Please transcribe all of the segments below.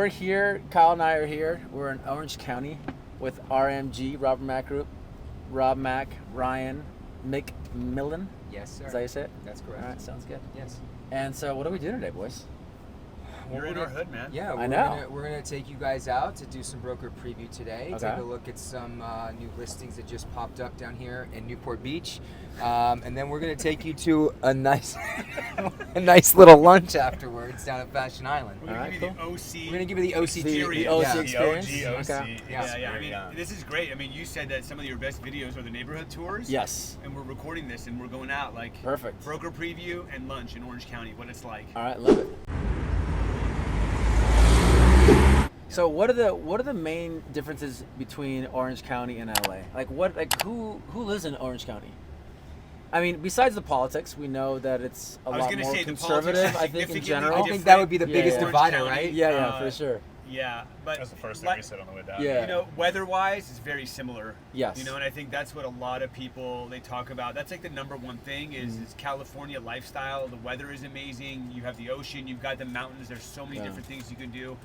we're here. Kyle and I are here. We're in Orange County with RMG, Robert Mack Group, Rob Mack, Ryan McMillan. Yes, sir. Is that how you say it? That's correct. All right, sounds good. Yes. And so, what are we doing today, boys? You're in our hood, man. Yeah, I know. We're gonna take you guys out to do some broker preview today. Okay. Take a look at some new listings that just popped up down here in Newport Beach, and then we're gonna take you to a nice, a nice little lunch afterwards down at Fashion Island. We're gonna give you the OC. We're gonna give you the OC The experience. OC experience? The OG, OC. Okay. Yeah. I mean, this is great. I mean, you said that some of your best videos are the neighborhood tours. Yes. And we're recording this, and we're going out like Perfect. broker preview and lunch in Orange County. What it's like. All right, love it. So what are the main differences between Orange County and LA? Who lives in Orange County? I mean, besides the politics, we know that it's a lot more conservative. I think in general. I think that would be the biggest divider, right? Yeah, for sure. Yeah, but that's the first thing we said on the way down. Yeah. You know, weather-wise, it's very similar. Yes. You know, and I think that's what a lot of people they talk about. That's like the number one thing is California lifestyle. The weather is amazing. You have the ocean. You've got the mountains. There's so many different things you can do.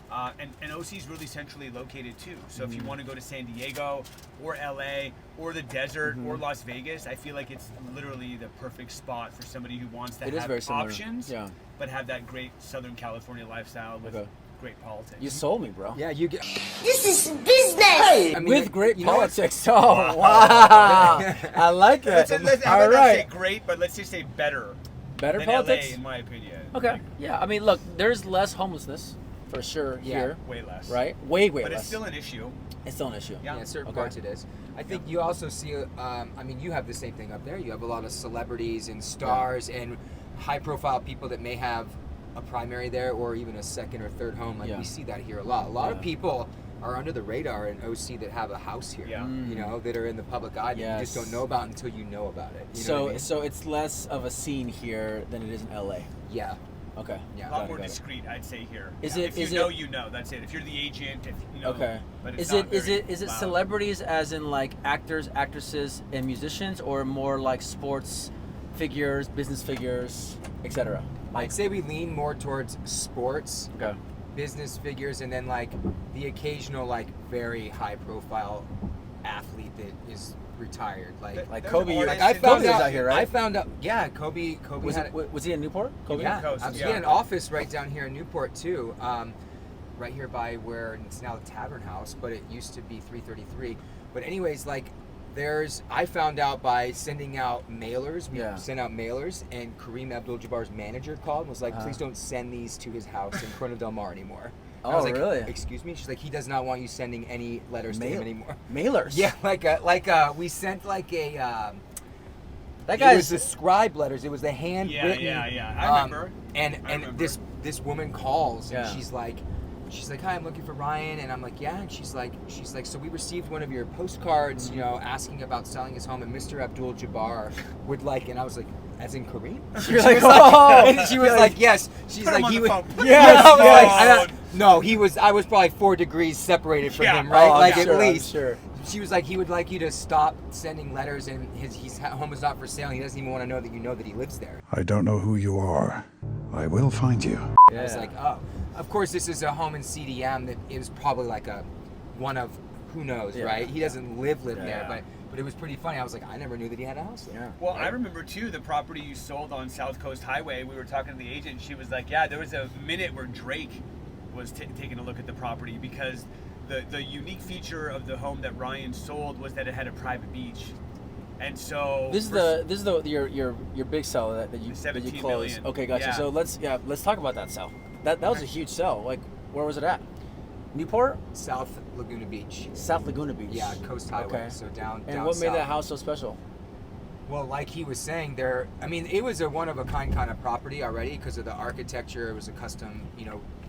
And OC is really centrally located too. So if you want to go to San Diego or LA or the desert or Las Vegas, I feel like it's literally the perfect spot for somebody who wants to have options, but have that great Southern California lifestyle with great politics. You sold me, bro. Yeah, you get. This is business. Hey, I mean, with great you know politics. Oh, wow. I like that. All right. Say great, but let's just say better. Better than politics, LA, in my opinion. Okay. Yeah. I mean, look, there's less homelessness. For sure, here. Way less. Right? Way but less. But it's still an issue. It's still an issue. Yeah, certain parts it is. I think you also see, I mean, you have the same thing up there. You have a lot of celebrities and stars and high-profile people that may have a primary there or even a second or third home. Like, we see that here a lot. A lot of people are under the radar in OC that have a house here, you know, that are in the public eye that you just don't know about until you know about it. You know what I mean? So it's less of a scene here than it is in LA. Yeah. Okay. Yeah. A lot more discreet, I'd say here. Is if you know, you know. That's it. If you're the agent, if you know. Okay. But it's is it celebrities as in like actors, actresses, and musicians, or more like sports figures, business figures, etc.? I'd say we lean more towards sports, business figures, and then like the occasional like very high profile athlete that is retired, like Kobe. Like I found out out here, right? I found out, Kobe was he in Newport? Kobe? Yeah, he had an office right down here in Newport too, right here by where it's now the Tavern House, but it used to be 333. But anyways, like I found out by sending out mailers. We sent out mailers, and Kareem Abdul-Jabbar's manager called and was like, "Please don't send these to his house in Corona Del Mar anymore." Oh, I was like, really? Excuse me? She's like, he does not want you sending any letters to him anymore. Mailers? Yeah, we sent like a. That guy's. It was the scribe letters. It was the handwritten. Yeah. I remember. And this woman calls and she's like, "Hi, I'm looking for Ryan," and I'm like, "Yeah," and she's like, "So we received one of your postcards, you know, asking about selling his home, and Mr. Abdul-Jabbar would like," and I was like, "As in Kareem?" You're like, "Oh!" And she was like, "Yes." She's like, "He would." Yes. No, he was. I was probably 4 degrees separated from him, right? At least. Sure. She was like, he would like you to stop sending letters, and his home is not for sale. He doesn't even want to know that you know that he lives there. I don't know who you are. I will find you. I was like, oh. Of course, this is a home in CDM that is probably like one of, who knows, right? He doesn't live there, but it was pretty funny. I was like, I never knew that he had a house there. Yeah. Well, I remember too the property you sold on South Coast Highway. We were talking to the agent, and she was like, yeah, there was a minute where Drake was taking a look at the property because the unique feature of the home that Ryan sold was that it had a private beach. And so this is your big sell that you closed. Million. Okay, gotcha. Yeah. So let's talk about that sell. That was a huge sell. Like, where was it at? Newport? South Laguna Beach. South Laguna Beach. Yeah, Coast Highway. Okay. So down. And down what made south. that house so special? Well, like he was saying, it was a one-of-a-kind kind of property already because of the architecture. It was a custom,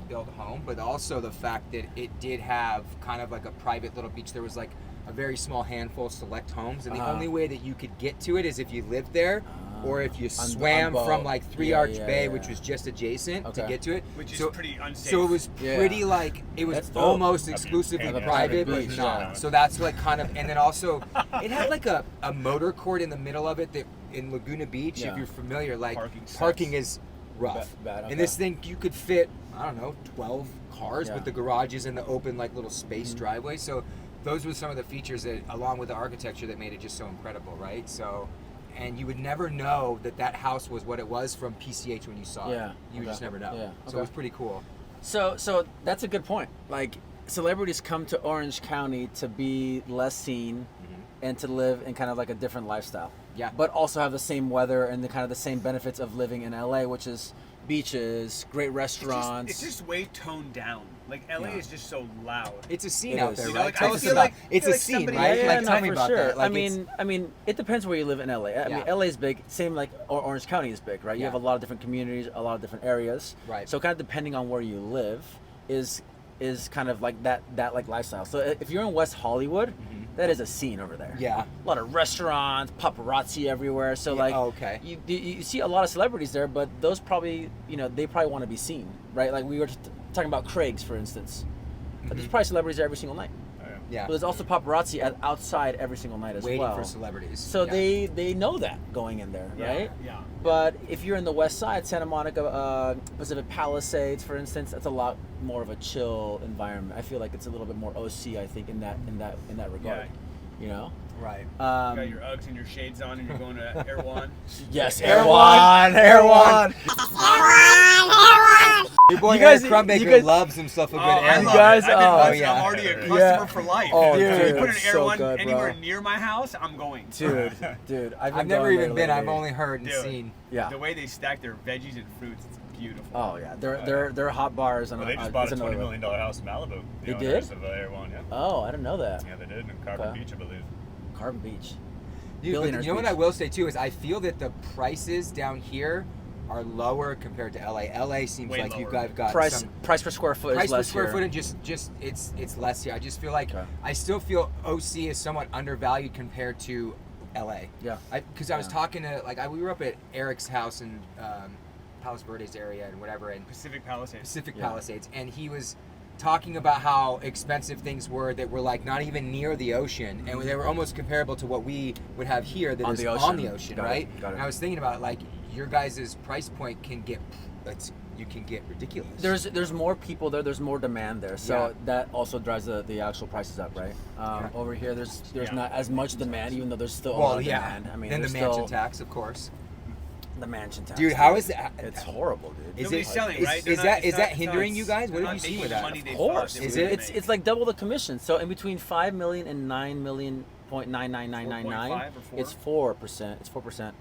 built home, but also the fact that it did have kind of like a private little beach. There was like a very small handful of select homes, and the only way that you could get to it is if you lived there, or if you swam from like Three Arch Bay, which was just adjacent to get to it. Which is pretty unsafe. So it was pretty like, it was almost exclusively private, but not. So that's like kind of, and then also, it had like a motor court in the middle of it that in Laguna Beach, if you're familiar, like parking is rough. Bad, okay. And this thing, you could fit, I don't know, 12 cars, Yeah. but the garages and the open like little space driveway. So those were some of the features that, along with the architecture, that made it just so incredible, right? So, and you would never know that house was what it was from PCH when you saw it. You would just never know. Yeah. So it was pretty cool. So that's a good point. Like, celebrities come to Orange County to be less seen and to live in kind of like a different lifestyle. Yeah. But also have the same weather and the kind of the same benefits of living in LA, which is beaches, great restaurants. It's just way toned down. Like LA is just so loud. It's a scene It out is. there, You know, right? like, Tell I us feel about like- it's feel a like scene, somebody- right? Yeah, Like, no, tell me for about sure. that. Like, I mean, it depends where you live in LA. I mean, Yeah. LA is big. Same like Orange County is big, right? You Yeah. have a lot of different communities, a lot of different areas. Right. So kind of depending on where you live is kind of like that like lifestyle. So if you're in West Hollywood, that is a scene over there. Yeah. A lot of restaurants, paparazzi everywhere. So Yeah, like, okay. you see a lot of celebrities there, but those probably, they probably want to be seen, right? Like we were talking about Craig's, for instance. But there's probably celebrities there every single night. Yeah. But there's also paparazzi outside every single night as Waiting well. for celebrities. So Yeah. they know that going in there, right? Yeah. But if you're in the West Side, Santa Monica, Pacific Palisades, for instance, that's a lot more of a chill environment. I feel like it's a little bit more OC, I think, in that regard. You know? Right. You got your Uggs and your shades on, and you're going to Air One. Yes, Air One. Your boy You guys- Eric Crumbaker you guys- loves himself a good I Air love One. guys- it. I've been oh, buzzing. yeah. I'm already a customer Yeah. for life. Oh, If dude, you put an it's Air so One good, bro. anywhere near my house, I'm going. Dude, I've never even been. I've only heard and Dude. seen. Yeah. The way they stack their veggies and fruits, it's beautiful. Oh yeah, they're hot bars. Well, they just bought a $20 million house in Malibu. They The did? owners of Air One, yeah. Oh, I didn't know that. Yeah, they did in Carbon Okay. Beach, I believe. Carbon Beach. Dude, but Billionaires you know what Beach. I will say too is I feel that the prices down here are lower compared to LA. LA seems Way like you lower. guys got Price some per square foot price is per less square here. foot and just it's less here. I just feel like Okay. I still feel OC is somewhat undervalued compared to LA. Yeah. Because I was talking to we were up at Eric's house in Palos Verdes area and whatever and Pacific Palisades. Pacific Yeah. Palisades, and he was talking about how expensive things were that were like not even near the ocean, and they were almost comparable to what we would have here that On is the on ocean. the ocean, Got it, right? got it. And I was thinking about like your guys' price point can get you can get ridiculous. There's more people there. There's more demand there, so Yeah. that also drives the actual prices up, right? Over here, there's not as much demand, even though there's still a lot of demand. I mean, then the there's mansion still tax, of course. the mansion tax. Dude, how is that? It's horrible, dude. Is Nobody's it- selling, is- right? is They're not- that- it's is not- that it's hindering not- you guys? What they're have not you seen making with the that? money Of they course, thought they Is were it? gonna It's like double the commission. So in between 5 million and 9 million point 99999, 4.5 or 4? it's 4%. It's 4%,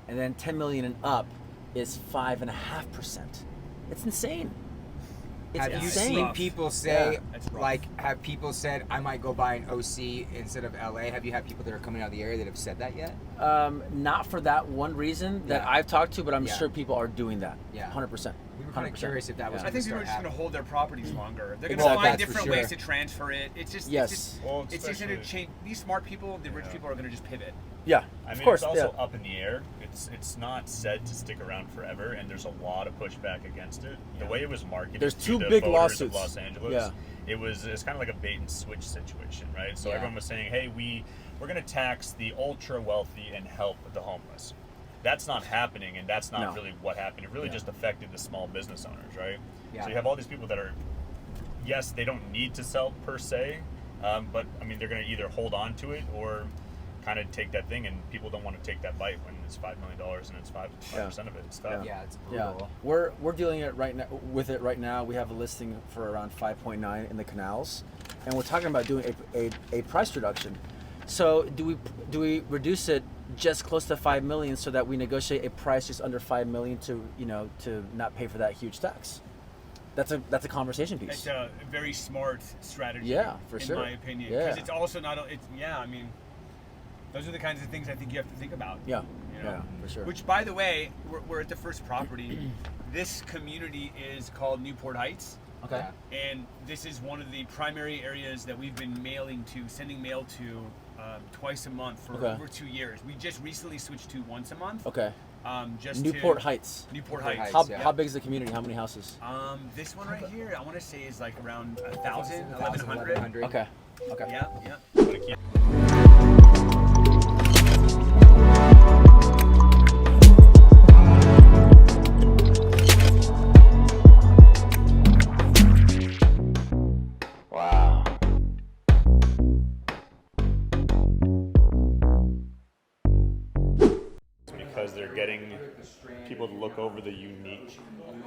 and then 10 million and up is 5.5%. It's insane. It's Have you insane. seen people say, Yeah. That's rough. like, have people said, I might go buy an OC instead of LA? Have you had people that are coming out of the area that have said that yet? Not for that one reason that Yeah. I've talked to, but I'm Yeah. sure people are doing that. Yeah. 100%. We were kind of curious if that was I think people are gonna just start going to hold their properties longer. They're going to Exactly. find That's for different sure. ways to transfer it. It's just, Yes. it's just, Well, it's just going to especially- change. These smart people, the rich Yeah. people, are going to just pivot. Yeah, I mean, of course. it's also yeah. up in the air. It's not said to stick around forever, and there's a lot of pushback against it. The way it was marketed There's to two the big voters lawsuits. of Los Angeles, Yeah. it's kind of like a bait and switch situation, right? So Yeah. everyone was saying, hey, we're going to tax the ultra wealthy and help the homeless. That's not happening, and that's not No. really what happened. It really Yeah. just affected the small business owners, right? Yeah. So you have all these people that are, yes, they don't need to sell per se, but I mean, they're going to either hold on to it or kind of take that thing, and people don't want to take that bite when it's $5 million and it's 5% of it. It's tough. Yeah, it's Yeah, brutal. we're dealing with it right now. We have a listing for around 5.9 in the canals, and we're talking about doing a price reduction. So do we reduce it just close to 5 million so that we negotiate a price just under 5 million to not pay for that huge tax? That's a conversation piece. It's a very smart strategy. Yeah, for sure. In my opinion, Yeah. because it's also not. I mean, those are the kinds of things I think you have to think about. Yeah, You know? yeah, for sure. Which, by the way, we're at the first property. This community is called Newport Heights. Okay. And this is one of the primary areas that we've been sending mail to twice a month for Okay. over 2 years. We just recently switched to once a month. Okay. Just Newport to, Heights. Newport Newport Heights. Heights. How, Yeah. how big is the community? How many houses? This one right here, I want to say is like around 1,000, 1,100. 1,100. Okay. Okay. Yeah, yeah. Wanna keep- able to look over the unique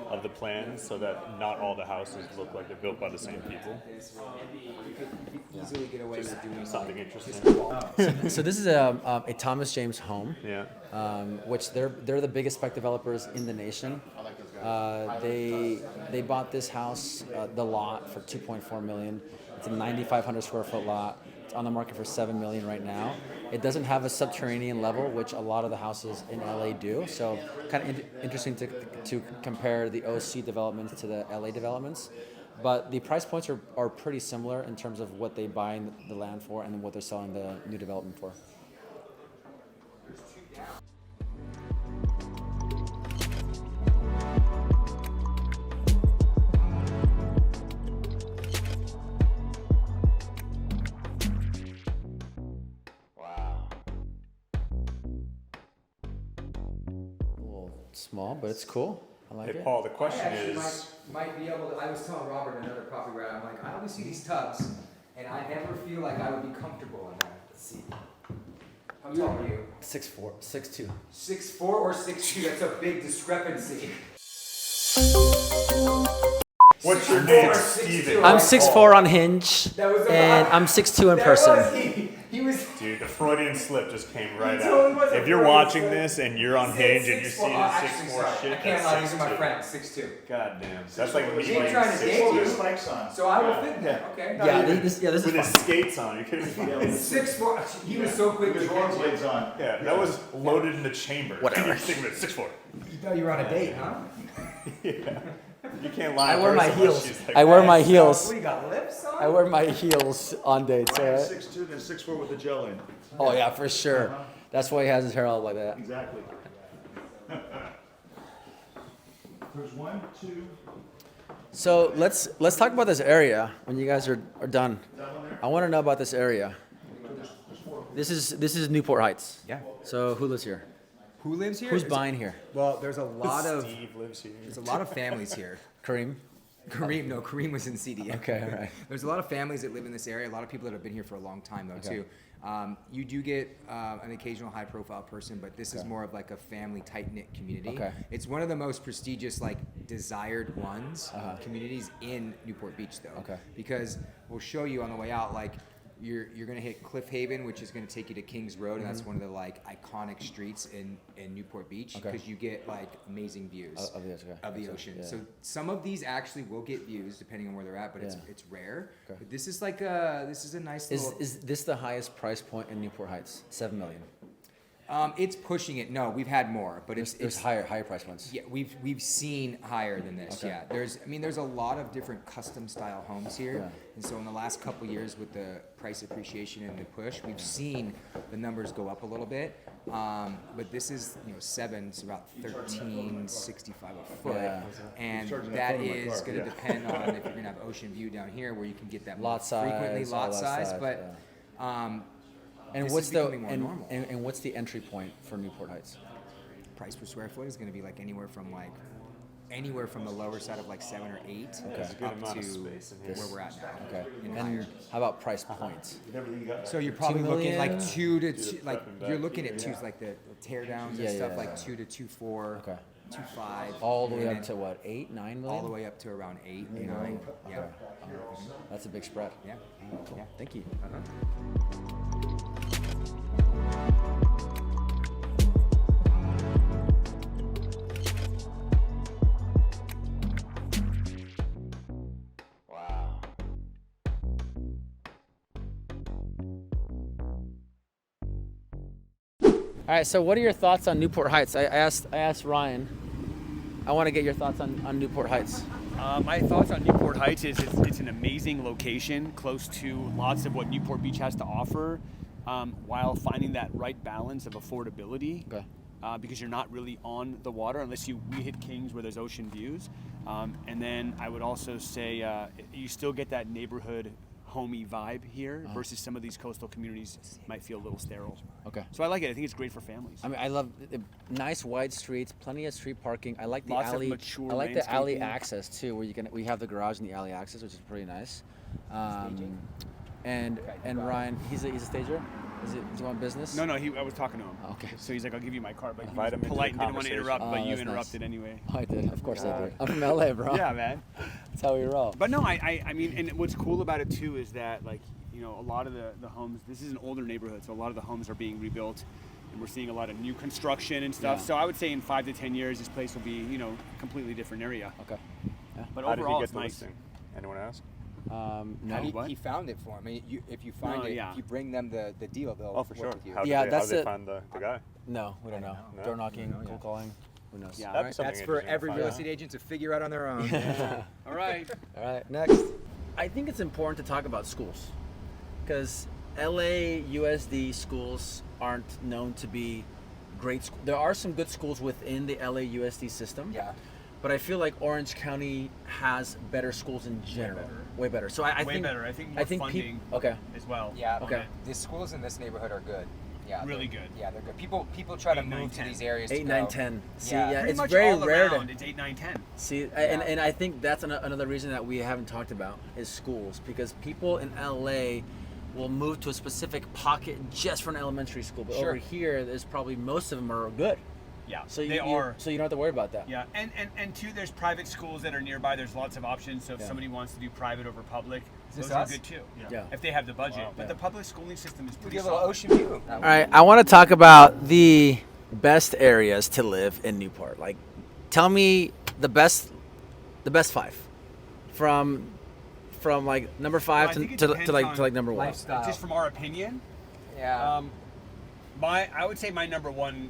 of the plans so that not all the houses look like they're built by the same people. Easily get away with doing Something like, interesting. So this is a Thomas James home, Yeah. which they're the biggest spec developers in the nation. They bought this house, the lot, for $2.4 million. It's a 9,500 square foot lot. It's on the market for $7 million right now. It doesn't have a subterranean level, which a lot of the houses in LA do. So kind of interesting to compare the OC developments to the LA developments. But the price points are pretty similar in terms of what they buy the land for and what they're selling the new development for. Wow. A little small, but it's cool. I like Hey, it. Paul, the I question actually is, might be able to. I was telling Robert another property where I'm like, I always see these tubs, and I never feel like I would be comfortable in that. Let's see. How tall are you? 6'4", 6'2". 6'4" or 6'2"? That's a big discrepancy. what's your 6'4" name, or Steven? 6'2"? I'm 6'4" on Hinge, That was and I'm 6'2" in That person. was he was. Dude, the Freudian slip just came right totally out. was a If you're Freudian watching slip. this and you're on Hinge and you're seeing a Actually, 6'4" sorry, shit, I can't lie. These are my that's 6'2". friends. 6'2". God damn. That's like me He being trying to date you. 6'2". Spikes on. So I will fit that. Okay. Yeah, this is With his fun. skates on, you kidding me? Yeah, with 6'4". He was so quick his to catch rollerblades it. on. Yeah, that was loaded in the chamber. Whatever. You're thinking about 6'4". You thought you were on a date, huh? Yeah. You can't lie. I in wear my person unless heels. she's like, I wear my What heels. do you got, lips on? I wear my heels on dates. Ryan Alright? 6'2" and 6'4" with the gel in. Oh yeah, for sure. That's why he has his hair all like that. Exactly. There's 1, 2, So let's talk about this area when you guys are done. that one there. I want to know about this area. This is Newport Heights. Yeah. So who lives here? Who lives here? Who's buying here? Well, there's a lot of Steve lives here. there's a lot of families here. Kareem. Kareem was in CD. Okay, all right. There's a lot of families that live in this area. A lot of people that have been here for a long time, though, Okay. too. You do get an occasional high-profile person, but this is more of like a family, tight-knit community. Okay. It's one of the most prestigious, like, desired ones communities in Newport Beach, though. Okay. Because we'll show you on the way out, like, you're gonna hit Cliff Haven, which is gonna take you to Kings Road, and that's one of the like iconic streets in Newport Beach Okay. because you get like amazing views Of the ocean, okay. of the So, ocean. yeah. So some of these actually will get views depending on where they're at, but Yeah. it's rare. Okay. But this is like a nice little. Is this the highest price point in Newport Heights? $7 million. It's pushing it. No, we've had more, but There's it's higher price points. yeah, we've seen higher than this. Okay. Yeah, there's a lot of different custom style homes here, Yeah. and so in the last couple years with the price appreciation and the push, we've seen the numbers go up a little bit. But this is 7, it's about $13.65 a foot, Yeah. and Charging that that phone in my is car, going to yeah. depend on if you're going to have ocean view down here where you can get that more Lot size, frequently all lot that size, stuff, but. And This what's is the becoming more normal. and what's the entry point for Newport Heights? Price per square foot is going to be like anywhere from the lower side of like 7 or 8 There's a good up amount to of space in here. where we're at now. Okay. And And higher. how about price points? With everything you got. So you're probably looking like million? 2 to Do the 2, like prep and you're back. looking at 2s like the tear downs Yeah, and stuff yeah, like yeah. 2 to 2.4, Okay. 2.5, All the way and up to what? 8, 9 million? all the way up to around 8, 9. Yeah. Okay. That's a big spread. Yeah. Yeah. Thank you. Wow. All right. So, what are your thoughts on Newport Heights? I asked Ryan. I want to get your thoughts on Newport Heights. My thoughts on Newport Heights is it's an amazing location, close to lots of what Newport Beach has to offer, while finding that right balance of affordability. Okay. Because you're not really on the water unless we hit Kings where there's ocean views. And then I would also say you still get that neighborhood homey vibe here versus some of these coastal communities might feel a little sterile. Okay. So I like it. I think it's great for families. I mean, I love nice wide streets, plenty of street parking. I like the Lots of alley. mature I like the alley landscaping. access too, where we have the garage and the alley access, which is pretty nice. And Ryan, he's a stager. Is it? Do you want business? No, I was talking to him. Okay. So he's like, I'll give you my card, but he Invite was him into polite the and didn't want to conversation. interrupt, but you that's interrupted nice. anyway. Oh, I did. Of course I did. I'm from LA, bro. Yeah, man. That's how we roll. But no, I mean, and what's cool about it too is that, like, you know, a lot of the homes, this is an older neighborhood, so a lot of the homes are being rebuilt, and we're seeing a lot of new construction and stuff. Yeah. So I would say in 5 to 10 years, this place will be, you know, a completely different area. Okay. Yeah. But How did he overall, get it's the nice. listing? Anyone ask? No. He, what? he found it for me. If you find it, yeah. if you bring them the deal, they'll Oh, for work sure. with you. How did Yeah, they, that's how did they it. find the guy? No, we don't know. No. Door knocking, No, yeah. cold calling. Who knows? Yeah. All That'd right, be something that's for interesting to every find real out. estate agent to figure out on their own. All right. All right, next. I think it's important to talk about schools because LA USD schools aren't known to be great schools. There are some good schools within the LA USD system. Yeah. But I feel like Orange County has better schools in general. Way better. So I Way think better. I think more funding okay. as well. Yeah. Okay. The schools in this neighborhood are good. Yeah. Really they're- good. Yeah, they're good. People try to 8, 9, move to 10. these areas. 8, to 9, go. 10. See, Yeah. yeah, Pretty it's much very all rare around, to it's 8, 9, 10. see, and I think that's another reason that we haven't talked about is schools because people in LA will move to a specific pocket just for an elementary school, but Sure. over here, there's probably most of them are good. Yeah, So they you are. So you don't have to worry about that. Yeah, and two, there's private schools that are nearby. There's lots of options. So if Yeah. somebody wants to do private over public, Is this those are us? good too. Yeah. If they have the budget. Wow. But the public schooling system is We pretty get a little solid. ocean view. All right, I want to talk about the best areas to live in Newport. Like, tell me the best 5 from like number 5 Well, I think it to depends like on to like number 1. lifestyle. Just from our opinion, Yeah. I would say my number one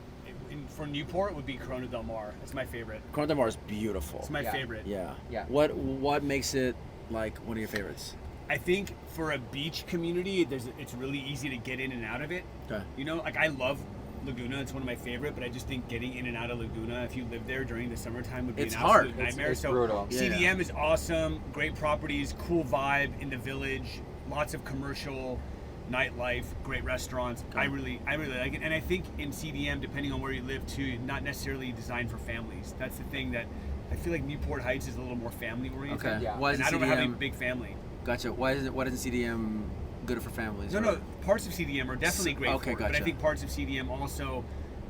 for Newport would be Corona Del Mar. That's my favorite. Corona del Mar is beautiful. It's my Yeah. favorite. Yeah. Yeah. What makes it like one of your favorites? I think for a beach community, it's really easy to get in and out of it. Okay. You know, like I love Laguna. It's one of my favorite, but I just think getting in and out of Laguna, if you live there during the summertime, would be It's an hard. absolute nightmare. It's so brutal. Yeah. CDM is awesome, great properties, cool vibe in the village, lots of commercial nightlife, great restaurants. Okay. I really like it, and I think in CDM, depending on where you live too, not necessarily designed for families. That's the thing that I feel like Newport Heights is a little more family oriented. Okay. Yeah. Why And is I don't have a CDM? big family. Gotcha. Why isn't CDM good for families? No, parts of CDM are definitely great Okay, for it, but I gotcha. think parts of CDM also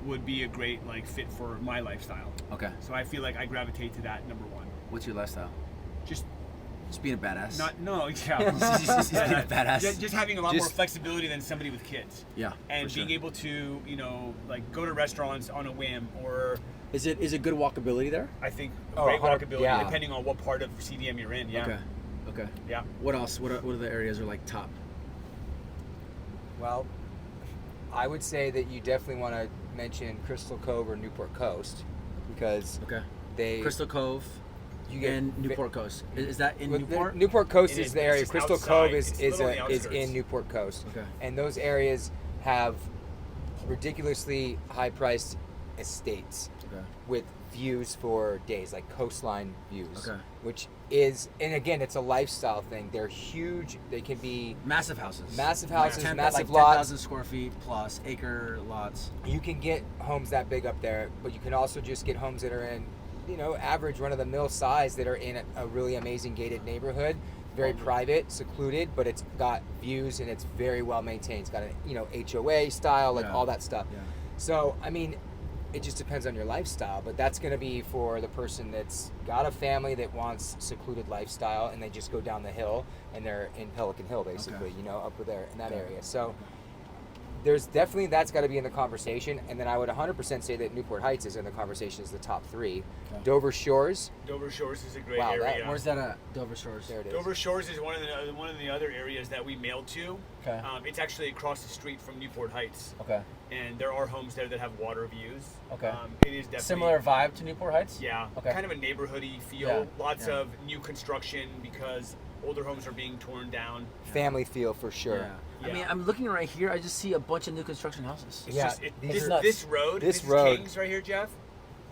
would be a great like fit for my lifestyle. Okay. So I feel like I gravitate to that number one. What's your lifestyle? Just Just being a badass. yeah. Just being a badass. Just having a lot more Just- flexibility than somebody with kids. Yeah. And for being sure. able to, you know, like go to restaurants on a whim, or Is it good walkability there? I think Oh, great 100 walkability yeah. depending on what part of CDM you're in. Yeah. Okay. Okay. Yeah. What else? What are the areas are like top? Well, I would say that you definitely want to mention Crystal Cove or Newport Coast because Okay. they Crystal Cove you get and Newport Coast. Is that in Well, Newport? Newport Coast It is is, the but it's area. just Crystal outside. Cove It's literally the is outskirts. in Newport Coast. Okay. And those areas have ridiculously high-priced estates Okay. with views for days, like coastline views. Okay. Which is, and again, it's a lifestyle thing. They're huge. They can be Massive houses. massive houses, 10 massive like lots. 10,000 square feet plus acre lots. You can get homes that big up there, but you can also just get homes that are in, you know, average run-of-the-mill size that are in a really amazing gated neighborhood, very private, secluded, but it's got views and it's very well maintained. It's got a, you know, HOA style, like Yeah. all that stuff. Yeah. So, I mean, it just depends on your lifestyle, but that's going to be for the person that's got a family that wants secluded lifestyle and they just go down the hill and they're in Pelican Hill, basically, Okay. you know, up there in that Okay. area. So there's definitely, that's got to be in the conversation. And then I would 100% say that Newport Heights is in the conversation as the top 3. Okay. Dover Shores, Dover Shores is a great Wow, area. Where's that at? Dover Shores. there it is. Dover Shores is one of the other areas that we mailed to. Okay. It's actually across the street from Newport Heights, Okay. and there are homes there that have water views. Okay. It is definitely Similar vibe to Newport Heights? Yeah. Okay. Kind of a neighborhoody feel. Yeah, Lots yeah. of new construction because older homes are being torn down. Family feel for sure. Yeah. I Yeah. mean, I'm looking right here. I just see a bunch of new construction houses. It's Yeah, just these are nuts. this road. This is road. Kings right here, Jeff.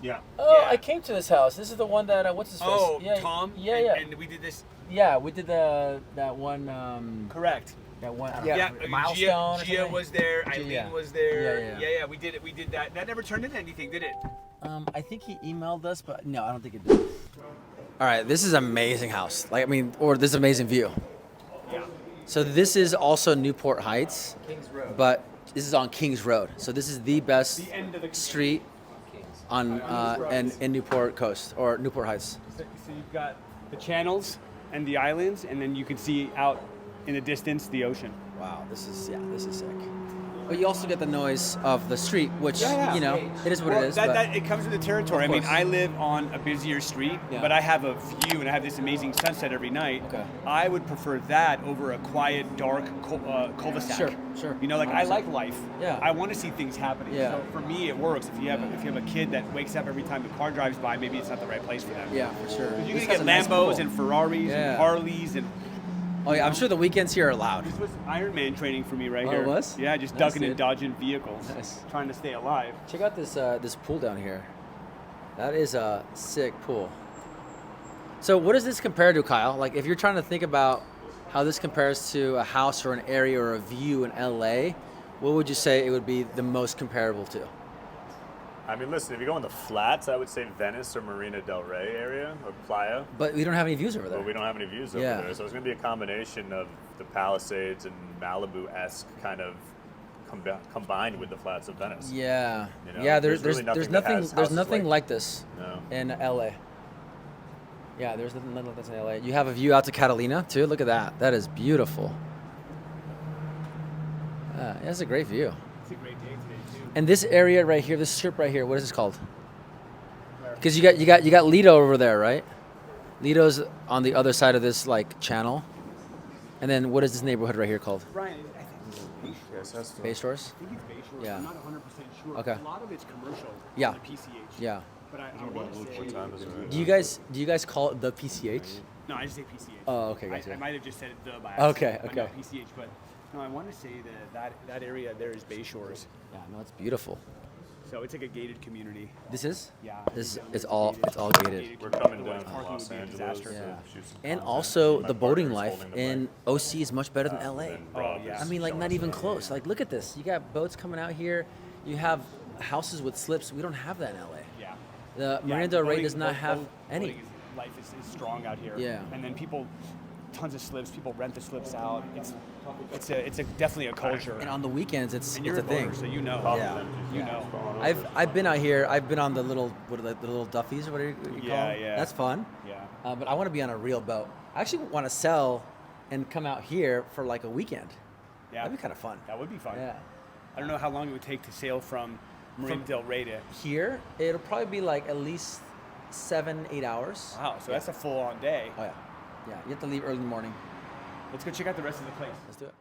Yeah. Oh, Yeah. I came to this house. This is the one that what's his face? Oh, yeah, Tom. Yeah, and, yeah, And we did this. yeah. We did that one. Correct. That one. Yeah. Yeah. Milestone. or Gia something? was there. Gia, Eileen yeah. was there. Yeah. Yeah. We did it. We did that. That never turned into anything, did it? I think he emailed us, but no, I don't think it did. All right, this is an amazing house. Like, I mean, or this amazing view. Yeah. So this is also Newport Heights, Kings Road. but this is on Kings Road. So this is the best The end of the street on in Newport Coast or Newport Heights. So you've got the channels and the islands, and then you can see out in the distance the ocean. Wow, this is sick. But you also get the noise of the street, which you know it is what it is. That it comes with the territory. I Of mean, course. I live on a busier street, Yeah. but I have a view and I have this amazing sunset every night. Okay. I would prefer that over a quiet, dark cul-de-sac. Sure. You know, like I like life. Yeah. I want to see things happening. Yeah. So for me, it works. If you have a kid that wakes up every time the car drives by, maybe it's not the right place for them. Yeah, for sure. You This can has get a nice Lambos pool. and Ferraris Yeah. and Harleys and. Oh yeah, I'm sure the weekends here are loud. This was Ironman training for me right Oh, here. it was? Yeah, just Nice, ducking dude. and dodging vehicles, Nice. trying to stay alive. Check out this pool down here. That is a sick pool. So what does this compare to, Kyle? Like if you're trying to think about how this compares to a house or an area or a view in LA, what would you say it would be the most comparable to? I mean, listen, if you go in the flats, I would say Venice or Marina Del Rey area or Playa. But we don't have any views over there. But we don't have any views over Yeah. there. So it's going to be a combination of the Palisades and Malibu-esque kind of combined with the flats of Venice. Yeah. You know, Yeah, there's there's really there's nothing that nothing has there's houses nothing like- like this No. in LA. Yeah, there's nothing like this in LA. You have a view out to Catalina too. Look at that. That is beautiful. That's a great view. It's a great day today too. And this area right here, this strip right here, what is this called? Because you got Lido over there, right? Lido's on the other side of this like channel. And then what is this neighborhood right here called? Brian, I think it's Bay Shores. Yes, that's the Bay Stores? I think it's Bay Shores. Yeah. I'm not 100% sure. Okay. A lot of it's commercial. Yeah. On the PCH. Yeah. But I want to say. What time is it? Do you guys call it the PCH? No, I just say PCH. Oh, okay, gotcha. I might have just said the by Okay, accident, but no, okay. PCH, but no, I want to say that area there is Bay Shores. Yeah, no, it's beautiful. So it's like a gated community. This is? Yeah. This it's all gated. We're coming down Otherwise, from parking Los would be a Angeles disaster. to Yeah. shoot some And content. also My the boating partner's life holding the in mic. OC is much better than LA. And Rob yeah. is I mean, like showing not us even around. close. Like look at this. You got boats coming out here. You have houses with slips. We don't have that in LA. Yeah. The Yeah, Marina Del Rey boating- does not have boating any. Life is strong out here. Yeah. And then tons of slips. People rent the slips out. It's definitely a culture. And on the weekends, it's And you're a a thing. boater, so you know. Yeah. You know. I've been out here. I've been on the little the little Duffies or whatever you call Yeah, them. yeah. That's fun. Yeah. But I want to be on a real boat. I actually want to sell and come out here for like a weekend. Yeah. That'd be kind of fun. That would be fun. Yeah. I don't know how long it would take to sail from Marina Del Rey to. Here, it'll probably be like at least 7-8 hours. Wow. So that's a full-on day. Oh yeah. Yeah. You have to leave early in the morning. Let's go check out the rest of the place. Let's do it.